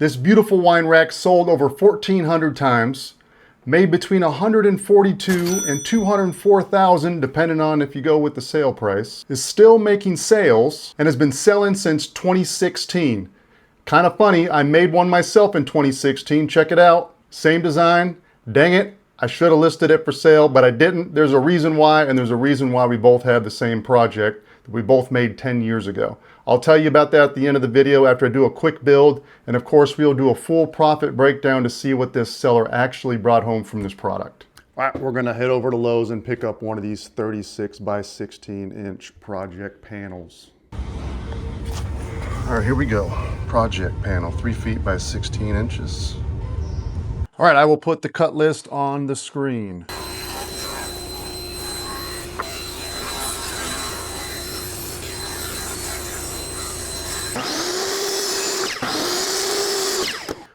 This beautiful wine rack sold over 1,400 times, made between 142 and 204,000, depending on if you go with the sale price, is still making sales and has been selling since 2016. Kind of funny, I made one myself in 2016. Check it out. Same design. Dang it, I should have listed it for sale, but I didn't. There's a reason why, and there's a reason why we both have the same project that we both made 10 years ago. I'll tell you about that at the end of the video after I do a quick build, and of course we'll do a full profit breakdown to see what this seller actually brought home from this product. All right, we're gonna head over to Lowe's and pick up one of these 36 by 16 inch project panels. All right, here we go. Project panel, 3 feet by 16 inches. All right, I will put the cut list on the screen.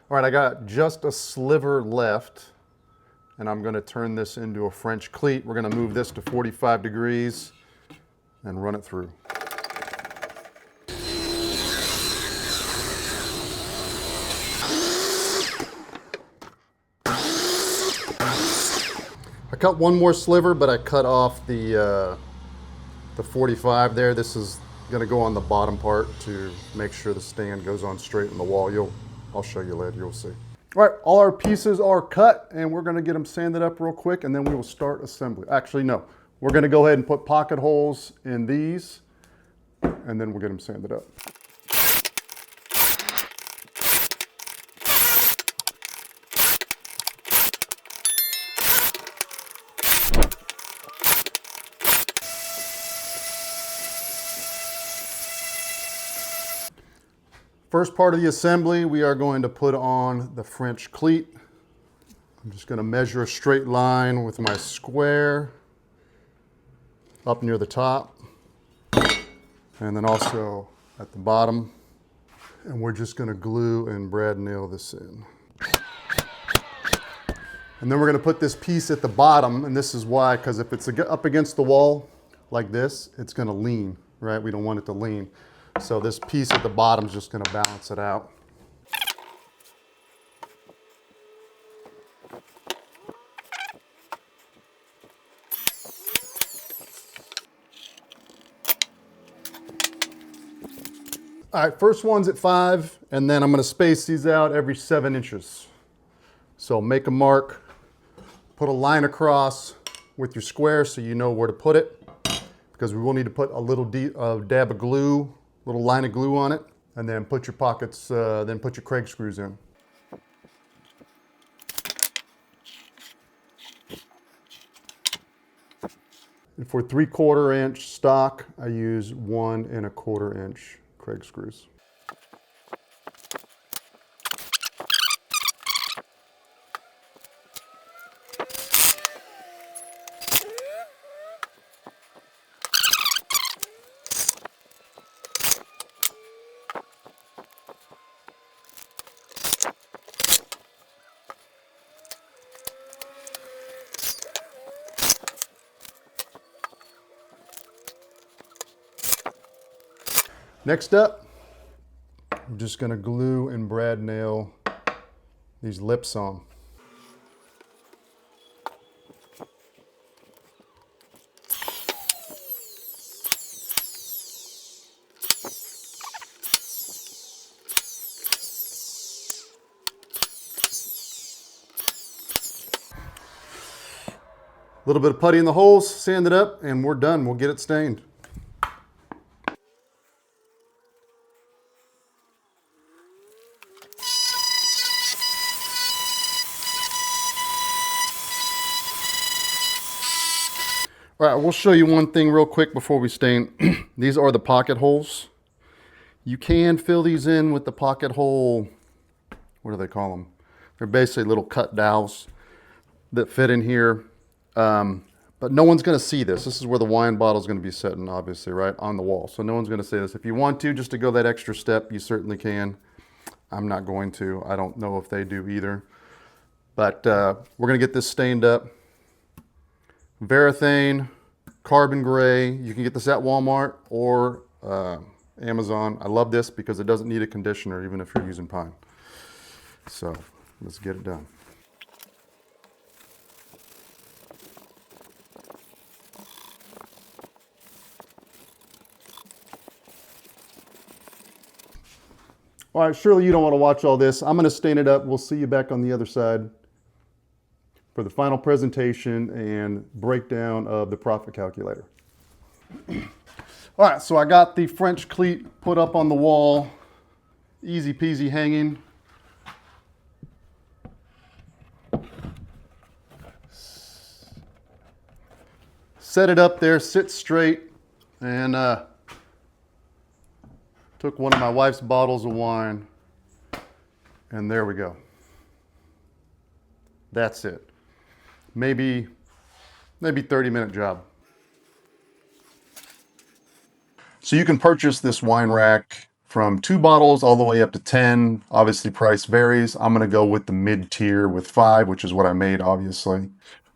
All right, I got just a sliver left, and I'm gonna turn this into a French cleat. We're gonna move this to 45 degrees and run it through. I cut one more sliver, but I cut off the 45 there. This is gonna go on the bottom part to make sure the stand goes on straight in the wall. I'll show you later, you'll see. All right, all our pieces are cut and we're gonna get them sanded up real quick and then we will start assembly. Actually, no, we're gonna go ahead and put pocket holes in these and then we'll get them sanded up. First part of the assembly, we are going to put on the French cleat. I'm just going to measure a straight line with my square up near the top and then also at the bottom. And we're just going to glue and brad nail this in. And then we're going to put this piece at the bottom, and this is why, because if it's up against the wall like this, it's going to lean, right? We don't want it to lean. So this piece at the bottom is just going to balance it out. All right, first one's at 5, and then I'm going to space these out every 7 inches. So make a mark, put a line across with your square so you know where to put it, because we will need to put a little dab of glue, little line of glue on it, and then put your pockets, then put your Craig screws in. And for 3/4 inch stock, I use 1 1/4 inch Craig screws. Next up, I'm just going to glue and brad nail these lips on. A little bit of putty in the holes, sand it up, and we're done. We'll get it stained. All right, we'll show you one thing real quick before we stain. These are the pocket holes. You can fill these in with the pocket hole, what do they call them? They're basically little cut dowels that fit in here. But no one's gonna see this. This is where the wine bottle is gonna be sitting, obviously, right on the wall. So no one's gonna see this. If you want to, just to go that extra step, you certainly can. I'm not going to. I don't know if they do either. But we're gonna get this stained up. Varathane, carbon gray. You can get this at Walmart or Amazon. I love this because it doesn't need a conditioner even if you're using pine. So let's get it done. All right, surely you don't want to watch all this. I'm going to stain it up. We'll see you back on the other side for the final presentation and breakdown of the profit calculator. All right, so I got the French cleat put up on the wall, easy peasy hanging. Set it up there, sit straight, and took one of my wife's bottles of wine, and there we go. That's it. Maybe 30-minute job. So you can purchase this wine rack from 2 bottles all the way up to 10. Obviously, price varies. I'm going to go with the mid-tier with 5, which is what I made, obviously.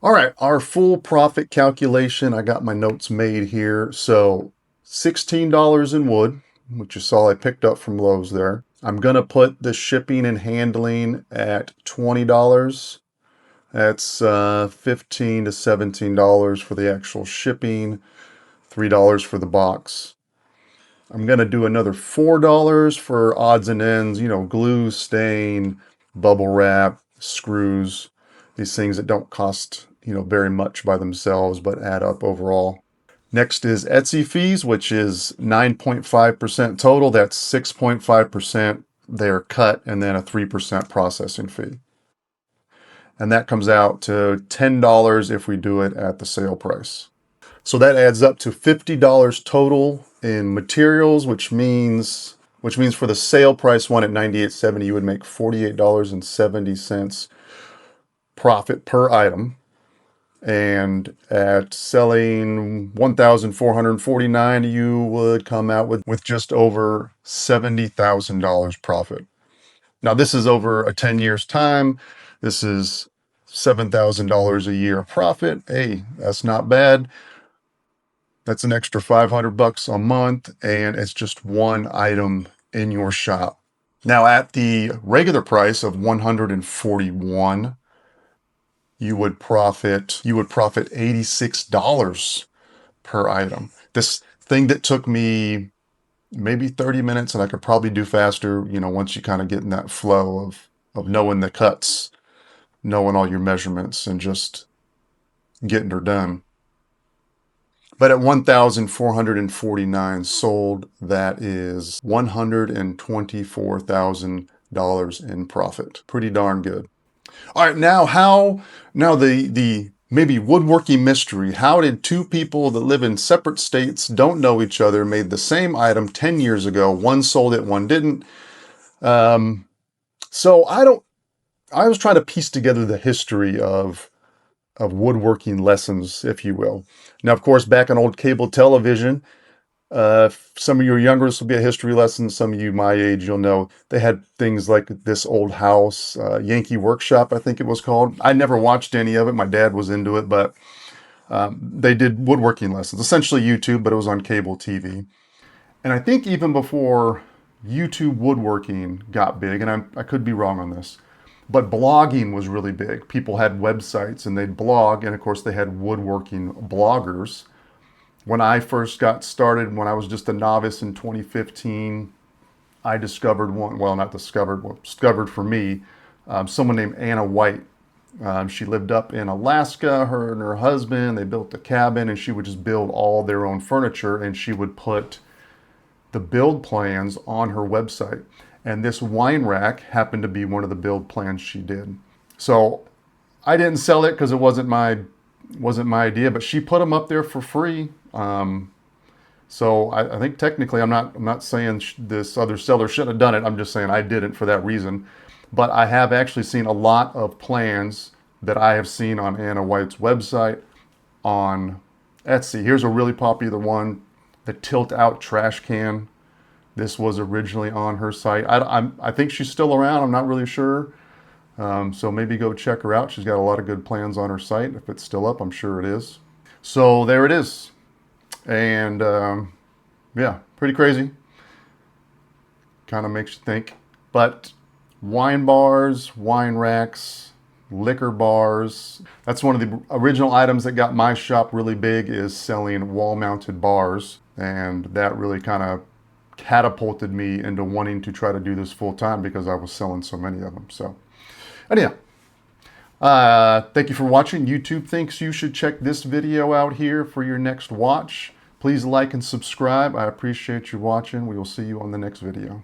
All right, our full profit calculation. I got my notes made here. So $16 in wood, which you saw I picked up from Lowe's there. I'm going to put the shipping and handling at $20. That's $15 to $17 for the actual shipping, $3 for the box. I'm going to do another $4 for odds and ends, glue, stain, bubble wrap, screws, these things that don't cost, very much by themselves, but add up overall. Next is Etsy fees, which is 9.5% total. That's 6.5% they're cut, and then a 3% processing fee. And that comes out to $10 if we do it at the sale price. So that adds up to $50 total in materials, which means for the sale price one at $98.70, you would make $48.70 profit per item. And at selling $1,449, you would come out with just over $70,000 profit. Now, this is over a 10 years time. This is $7,000 a year profit. Hey, that's not bad. That's an extra $500 a month, and it's just one item in your shop. Now, at the regular price of $141, you would profit $86 per item. This thing that took me maybe 30 minutes, and I could probably do faster, once you kind of get in that flow of knowing the cuts, knowing all your measurements, and just getting her done. But at 1,449 sold, that is $124,000 in profit. Pretty darn good. All right, now the maybe woodworking mystery. How did 2 people that live in separate states, don't know each other, made the same item 10 years ago? One sold it, one didn't. So I was trying to piece together the history of woodworking lessons, if you will. Now, of course, back on old cable television, some of you are younger, this will be a history lesson. Some of you my age, you'll know they had things like This Old House, Yankee Workshop, I think it was called. I never watched any of it. My dad was into it, but they did woodworking lessons, essentially YouTube, but it was on cable TV. And I think even before YouTube woodworking got big, and I could be wrong on this, but blogging was really big. People had websites and they'd blog, and of course they had woodworking bloggers. When I first got started, when I was just a novice in 2015, I discovered discovered for me, someone named Anna White. She lived up in Alaska, her and her husband, they built a cabin, and she would just build all their own furniture, and she would put the build plans on her website. And this wine rack happened to be one of the build plans she did. So I didn't sell it because it wasn't my idea, but she put them up there for free. So I think technically I'm not saying this other seller shouldn't have done it. I'm just saying I didn't for that reason. But I have actually seen a lot of plans that I have seen on Anna White's website on Etsy. Here's a really popular one, the tilt out trash can. This was originally on her site. I think she's still around. I'm not really sure. So maybe go check her out. She's got a lot of good plans on her site. If it's still up, I'm sure it is. So there it is. And yeah, pretty crazy. Kind of makes you think. But wine bars, wine racks, liquor bars. That's one of the original items that got my shop really big, is selling wall-mounted bars. And that really kind of catapulted me into wanting to try to do this full time because I was selling so many of them. So anyhow, thank you for watching. YouTube thinks you should check this video out here for your next watch. Please like and subscribe. I appreciate you watching. We will see you on the next video.